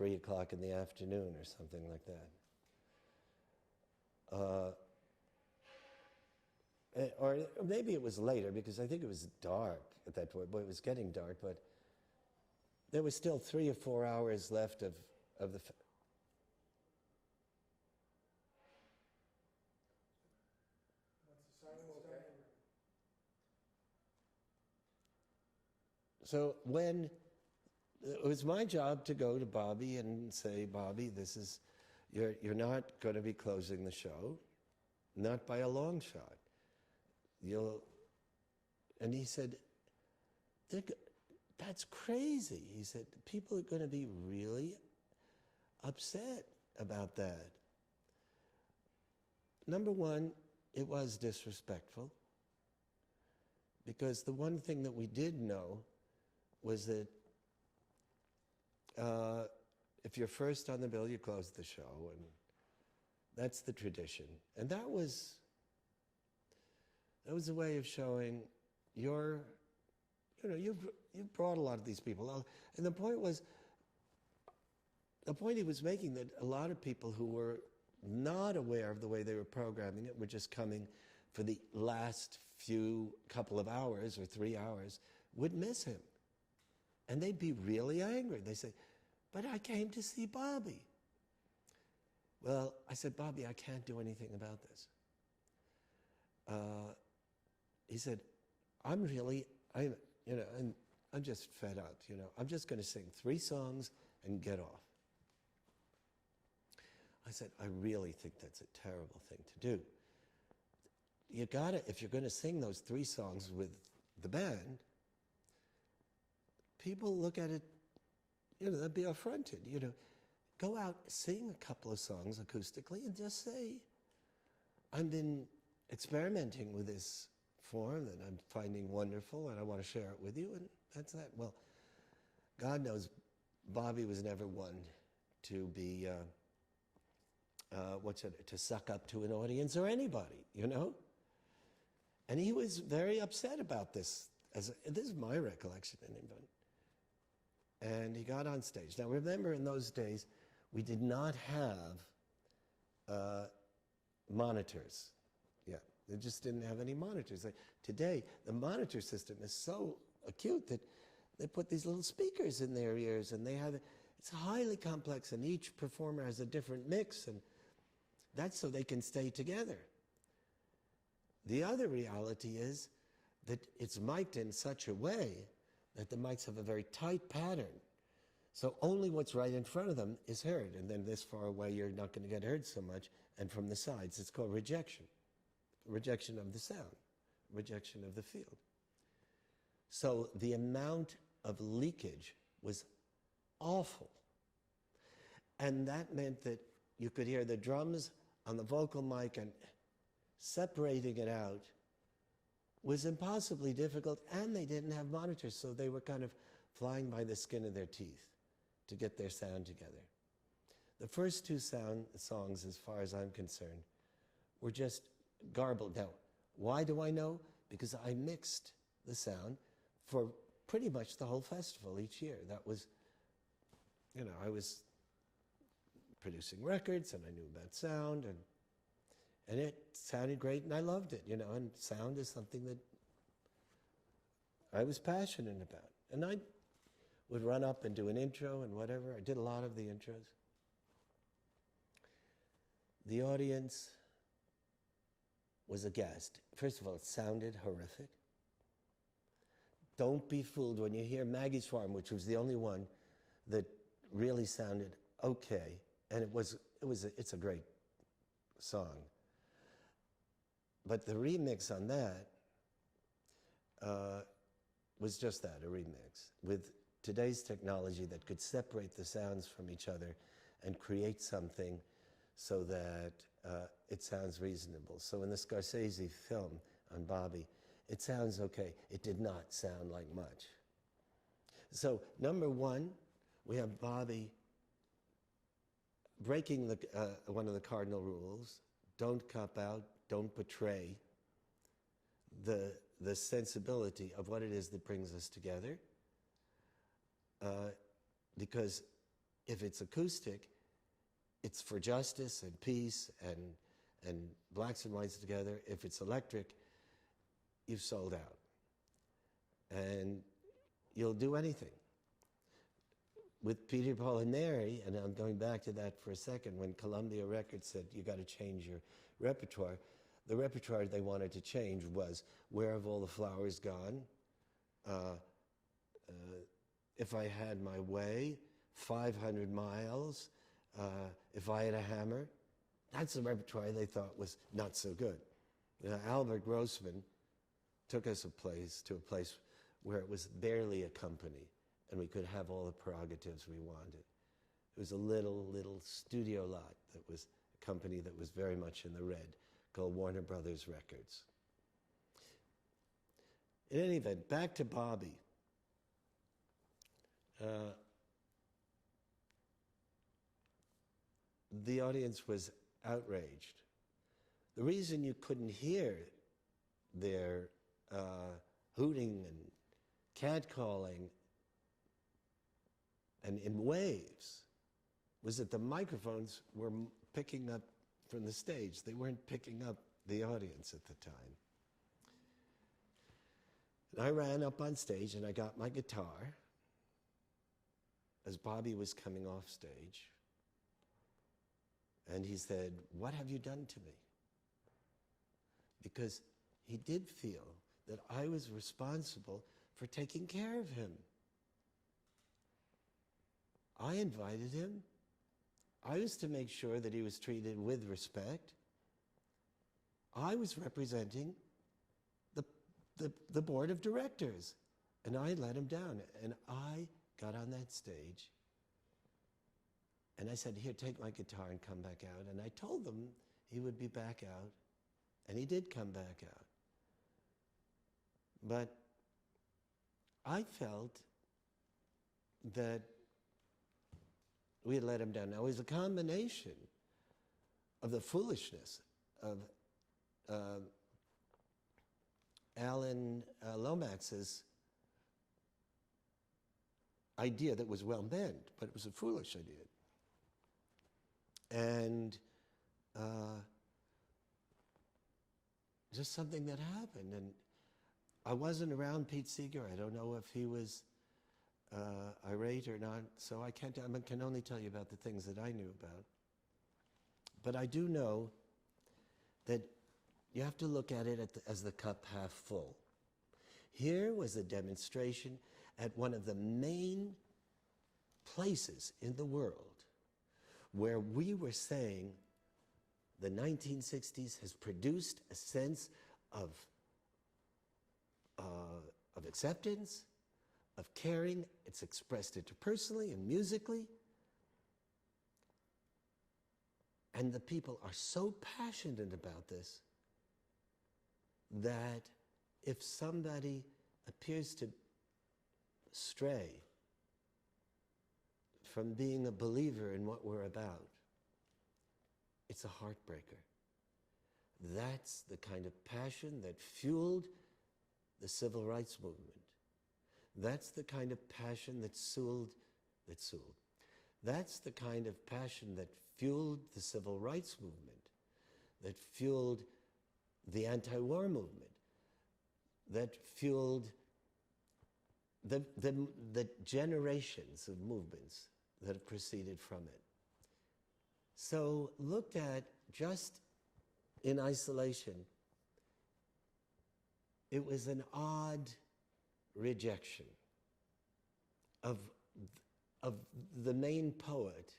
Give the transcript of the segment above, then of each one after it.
3 o'clock in the afternoon or something like that. Or maybe it was later, because I think it was dark at that point. But it was getting dark, but there was still 3 or 4 hours left of the... So when it was my job to go to Bobby and say, Bobby, this is, you're not going to be closing the show, not by a long shot. And he said, that's crazy. He said, people are going to be really upset about that. Number one, it was disrespectful, because the one thing that we did know was that if you're first on the bill, you close the show, and that's the tradition. And that was a way of showing you've brought a lot of these people out. And the point he was making, that a lot of people who were not aware of the way they were programming it were just coming for the last couple of hours or 3 hours, would miss him. And they'd be really angry. They say, but I came to see Bobby. Well, I said, Bobby, I can't do anything about this. He said, I'm just fed up, I'm just going to sing 3 songs and get off. I said, I really think that's a terrible thing to do. You gotta, if you're going to sing those 3 songs with the band, people look at it, they'll be affronted, Go out, sing a couple of songs acoustically, and just say, I've been experimenting with this form that I'm finding wonderful, and I want to share it with you, and that's that. Well, God knows Bobby was never one to be, to suck up to an audience or anybody, And he was very upset about this. This is my recollection anyway. And he got on stage. Now remember, in those days, we did not have monitors. Yeah, they just didn't have any monitors. Today, the monitor system is so acute that they put these little speakers in their ears, and it's highly complex, and each performer has a different mix, and that's so they can stay together. The other reality is that it's mic'd in such a way that the mics have a very tight pattern. So only what's right in front of them is heard, and then this far away you're not going to get heard so much, and from the sides. It's called rejection. Rejection of the sound, rejection of the field. So the amount of leakage was awful. And that meant that you could hear the drums on the vocal mic, and separating it out was impossibly difficult, and they didn't have monitors, so they were kind of flying by the skin of their teeth to get their sound together. The first 2 songs, as far as I'm concerned, were just garbled. Now, why do I know? Because I mixed the sound for pretty much the whole festival each year. That was, I was producing records, and I knew about sound, and it sounded great, and I loved it, and sound is something that I was passionate about. And I would run up and do an intro and whatever. I did a lot of the intros. The audience was aghast. First of all, it sounded horrific. Don't be fooled when you hear Maggie's Farm, which was the only one that really sounded okay, and it's a great song. But the remix on that was just that, a remix, with today's technology that could separate the sounds from each other and create something so that it sounds reasonable. So in the Scorsese film on Bobby, it sounds okay. It did not sound like much. So number one, we have Bobby breaking one of the cardinal rules: don't cop out, don't betray the sensibility of what it is that brings us together, because If it's acoustic, it's for justice and peace and blacks and whites together. If it's electric, you've sold out. And you'll do anything. With Peter, Paul, and Mary, and I'm going back to that for a second, when Columbia Records said, you got to change your repertoire, the repertoire they wanted to change was Where Have All the Flowers Gone? If I Had My Way, 500 Miles, If I Had a Hammer. That's the repertoire they thought was not so good. Albert Grossman took us to a place where it was barely a company, and we could have all the prerogatives we wanted. It was a little studio lot that was a company that was very much in the red, called Warner Brothers Records. In any event, back to Bobby. The audience was outraged. The reason you couldn't hear their hooting and catcalling and in waves was that the microphones were picking up from the stage. They weren't picking up the audience at the time. And I ran up on stage and I got my guitar as Bobby was coming off stage. And he said, "What have you done to me?" Because he did feel that I was responsible for taking care of him. I invited him. I was to make sure that he was treated with respect. I was representing the board of directors, and I let him down. And I got on that stage, and I said, "Here, take my guitar and come back out." And I told them he would be back out, and he did come back out. But I felt that we had let him down. Now, it was a combination of the foolishness of Alan Lomax's idea that was well meant, but it was a foolish idea. And just something that happened. And I wasn't around Pete Seeger. I don't know if he was irate or not, so I can only tell you about the things that I knew about. But I do know that you have to look at it as the cup half full. Here was a demonstration at one of the main places in the world where we were saying the 1960s has produced a sense of acceptance, of caring. It's expressed interpersonally and musically. And the people are so passionate about this that if somebody appears to stray from being a believer in what we're about, it's a heartbreaker. That's the kind of passion that fueled the civil rights movement. That's the kind of passion That's the kind of passion that fueled the civil rights movement, that fueled the anti-war movement, that fueled the generations of movements that have proceeded from it. So looked at just in isolation, it was an odd rejection of the main poet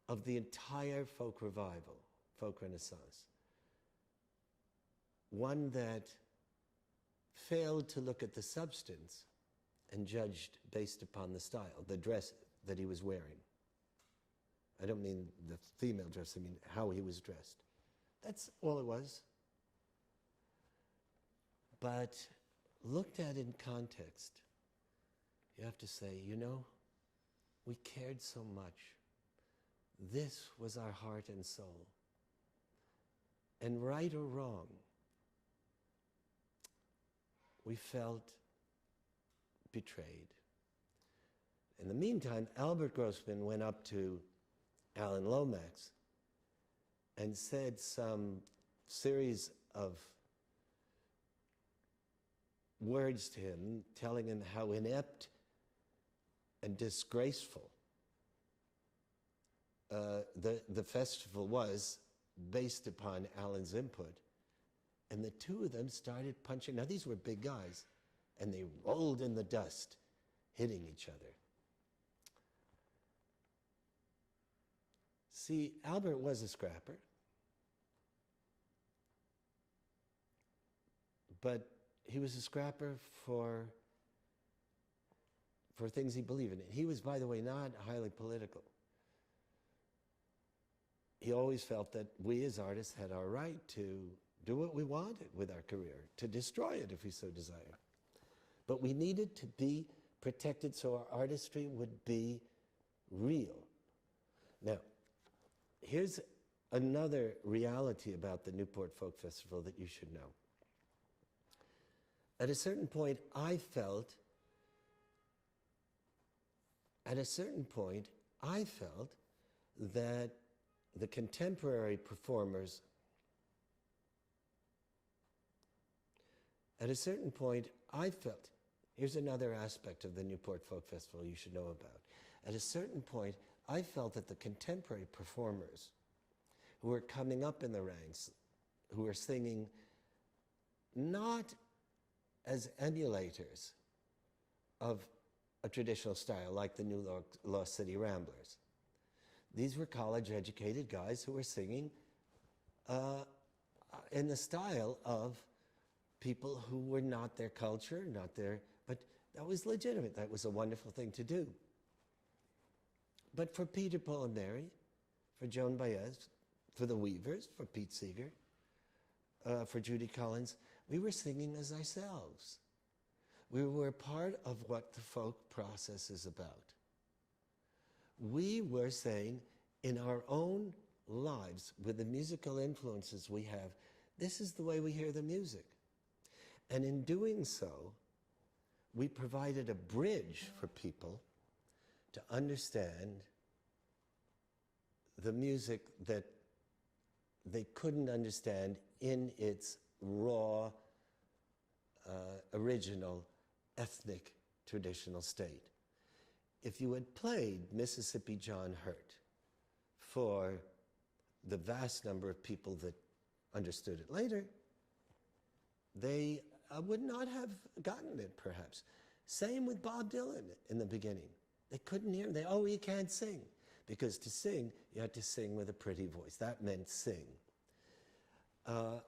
of the entire folk revival, folk renaissance. One that failed to look at the substance and judged based upon the style, the dress that he was wearing. I don't mean the female dress, I mean how he was dressed. That's all it was. But looked at in context, you have to say, you know, we cared so much. This was our heart and soul. And right or wrong, we felt betrayed. In the meantime, Albert Grossman went up to Alan Lomax and said some series of words to him, telling him how inept and disgraceful the festival was based upon Alan's input. And the two of them started punching. Now, these were big guys, and they rolled in the dust, hitting each other. See, Albert was a scrapper, but he was a scrapper for things he believed in. He was, by the way, not highly political. He always felt that we as artists had our right to do what we wanted with our career, to destroy it if we so desired. But we needed to be protected so our artistry would be real. Now, here's another reality about the Newport Folk Festival that you should know. At a certain point, I felt that the contemporary performers, here's another aspect of the Newport Folk Festival you should know about. At a certain point, I felt that the contemporary performers who were coming up in the ranks, who were singing not as emulators of a traditional style like the New Lost City Ramblers. These were college-educated guys who were singing in the style of people who were not their culture, but that was legitimate. That was a wonderful thing to do. But for Peter, Paul, and Mary, for Joan Baez, for the Weavers, for Pete Seeger, for Judy Collins, we were singing as ourselves. We were part of what the folk process is about. We were saying, in our own lives, with the musical influences we have, this is the way we hear the music. And in doing so, we provided a bridge for people to understand the music that they couldn't understand in its raw, original, ethnic, traditional state. If you had played Mississippi John Hurt for the vast number of people that understood it later, they would not have gotten it, perhaps. Same with Bob Dylan in the beginning. They couldn't hear him. He can't sing. Because to sing, you had to sing with a pretty voice. That meant sing. The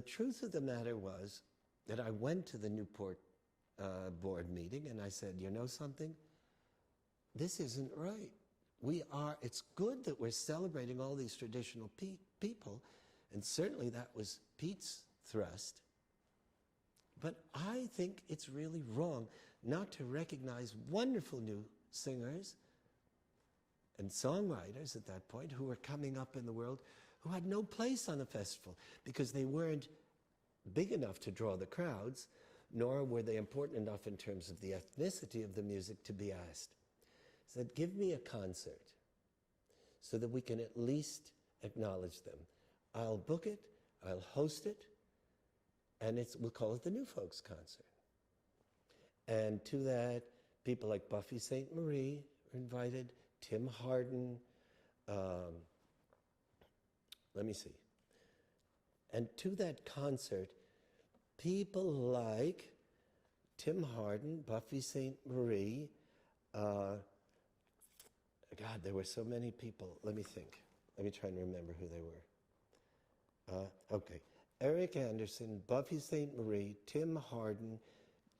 truth of the matter was that I went to the Newport board meeting and I said, you know something? This isn't right. It's good that we're celebrating all these traditional people, and certainly that was Pete's thrust. But I think it's really wrong not to recognize wonderful new singers and songwriters at that point who were coming up in the world who had no place on the festival because they weren't big enough to draw the crowds, nor were they important enough in terms of the ethnicity of the music to be asked. He said, give me a concert so that we can at least acknowledge them. I'll book it, I'll host it, and we'll call it the New Folks Concert. And to that, people like Buffy St. Marie were invited, Tim Hardin, let me see. And to that concert, people like Tim Hardin, Buffy St. Marie, God, there were so many people. Let me think. Let me try and remember who they were. Okay. Eric Anderson, Buffy St. Marie, Tim Hardin,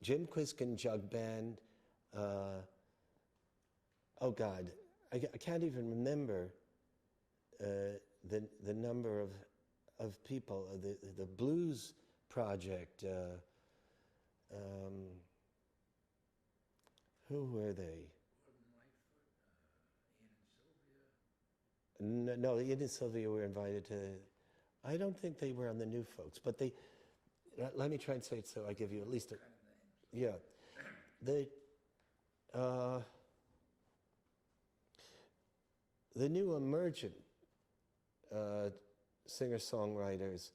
Jim Quiskin Jug Band. Oh God, I can't even remember the number of people. The Blues Project. Who were they? No, Ian and Sylvia were invited to. I don't think they were on the New Folks, but they. Let me try and say it so I give you at least a. Yeah, uh, the new emergent singer-songwriters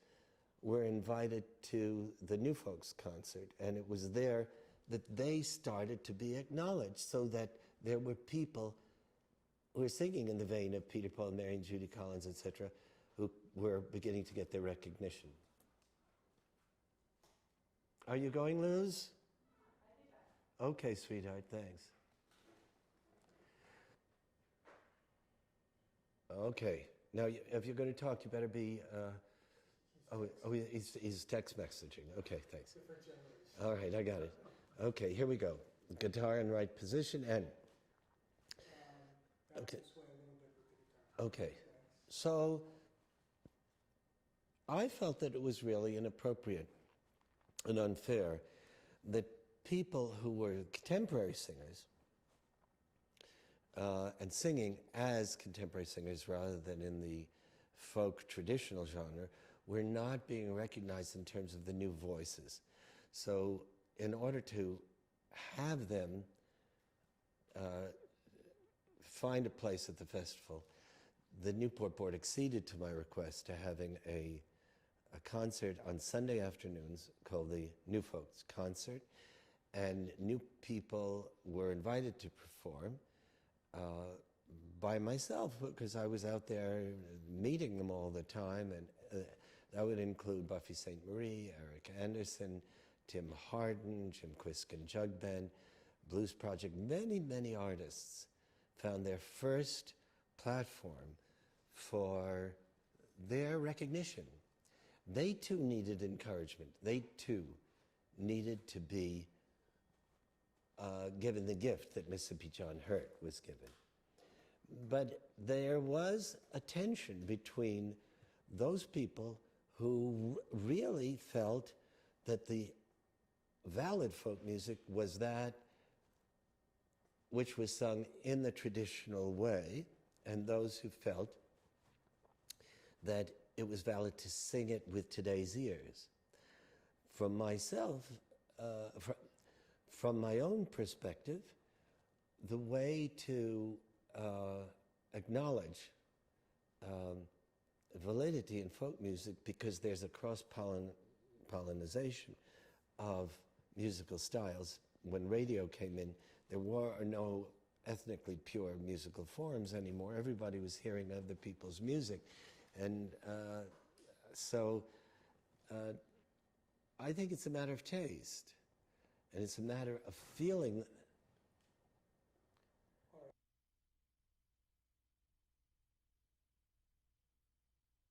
were invited to the New Folks concert, and it was there that they started to be acknowledged, so that there were people who were singing in the vein of Peter, Paul, Mary, and Judy Collins, etc., who were beginning to get their recognition. Are you going, Luz? Okay, sweetheart, thanks. Okay, now if you're going to talk, you better be... he's text messaging. Okay, thanks. All right, I got it. Okay, here we go. Guitar in right position and... Okay. Okay. So I felt that it was really inappropriate and unfair that people who were contemporary singers and singing as contemporary singers rather than in the folk traditional genre were not being recognized in terms of the new voices. So in order to have them find a place at the festival, the Newport Board acceded to my request to having a concert on Sunday afternoons called the New Folks Concert, and new people were invited to perform by myself, because I was out there meeting them all the time, and that would include Buffy St. Marie, Eric Anderson, Tim Harden, Jim Quiskin Jug Band, Blues Project. Many, many artists found their first platform for their recognition. They too needed encouragement. They too needed to be given the gift that Mississippi John Hurt was given. But there was a tension between those people who really felt that the valid folk music was that which was sung in the traditional way, and those who felt that it was valid to sing it with today's ears. From myself, from my own perspective, the way to acknowledge validity in folk music, because there's a cross-pollination of musical styles. When radio came in, there were no ethnically pure musical forms anymore. Everybody was hearing other people's music. And so I think it's a matter of taste. And it's a matter of feeling